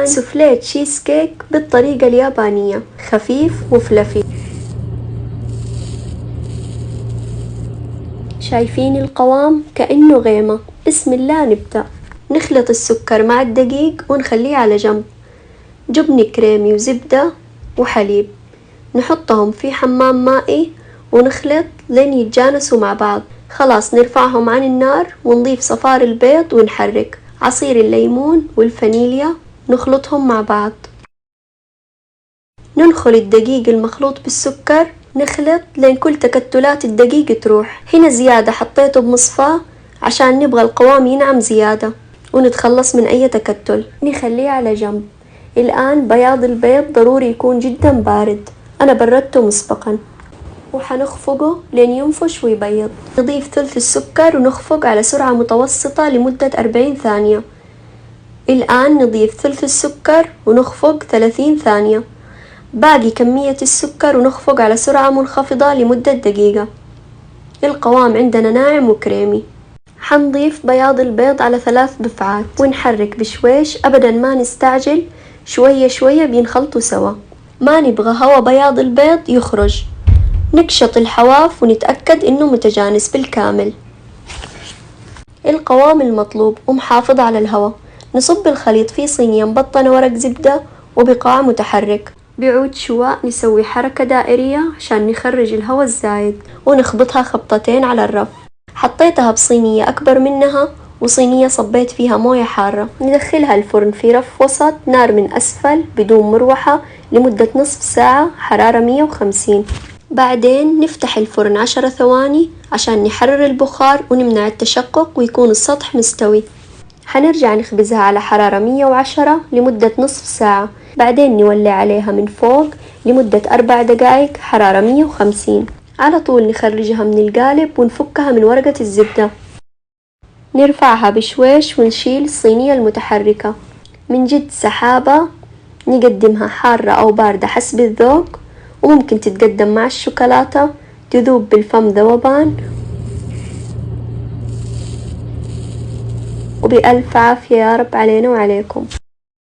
سوفليه تشيز كيك بالطريقة اليابانية، خفيف وفلفي. شايفين القوام؟ كأنه غيمة. بسم الله نبدأ. نخلط السكر مع الدقيق ونخليه على جنب. جبن كريمي وزبدة وحليب نحطهم في حمام مائي ونخلط لين يتجانسوا مع بعض. خلاص نرفعهم عن النار ونضيف صفار البيض ونحرك. عصير الليمون والفانيليا نخلطهم مع بعض. ننخل الدقيق المخلوط بالسكر، نخلط لين كل تكتلات الدقيق تروح. هنا زيادة حطيته بمصفاة عشان نبغى القوام ينعم زيادة ونتخلص من أي تكتل. نخليه على جنب. الآن بياض البيض ضروري يكون جدا بارد، أنا بردته مسبقا وحنخفقه لين ينفش ويبيض. نضيف ثلث السكر ونخفق على سرعة متوسطة لمدة 40 ثانية. الآن نضيف ثلث السكر ونخفق 30 ثانية. باقي كمية السكر ونخفق على سرعة منخفضة لمدة دقيقة. القوام عندنا ناعم وكريمي. حنضيف بياض البيض على 3 دفعات ونحرك بشويش، أبدا ما نستعجل، شوية شوية بينخلطوا سوا. ما نبغى هوا بياض البيض يخرج. نكشط الحواف ونتأكد إنه متجانس بالكامل. القوام المطلوب ومحافظ على الهواء. نصب الخليط في صينية مبطنة ورق زبدة وبقاع متحرك. بعود شواء نسوي حركة دائرية عشان نخرج الهواء الزايد ونخبطها خبطتين على الرف. حطيتها بصينية أكبر منها وصينية صبيت فيها موية حارة. ندخلها الفرن في رف وسط، نار من أسفل بدون مروحة لمدة نصف ساعة، حرارة 150. بعدين نفتح الفرن 10 ثواني عشان نحرر البخار ونمنع التشقق ويكون السطح مستوي. حنرجع نخبزها على حرارة 110 لمدة نصف ساعة. بعدين نولع عليها من فوق لمدة 4 دقائق، حرارة 150. على طول نخرجها من القالب ونفكها من ورقة الزبدة. نرفعها بشويش ونشيل الصينية المتحركة. من جد سحابة. نقدمها حارة أو باردة حسب الذوق، وممكن تتقدم مع الشوكولاتة، تذوب بالفم ذوبان. وبألف عافية يا رب علينا وعليكم.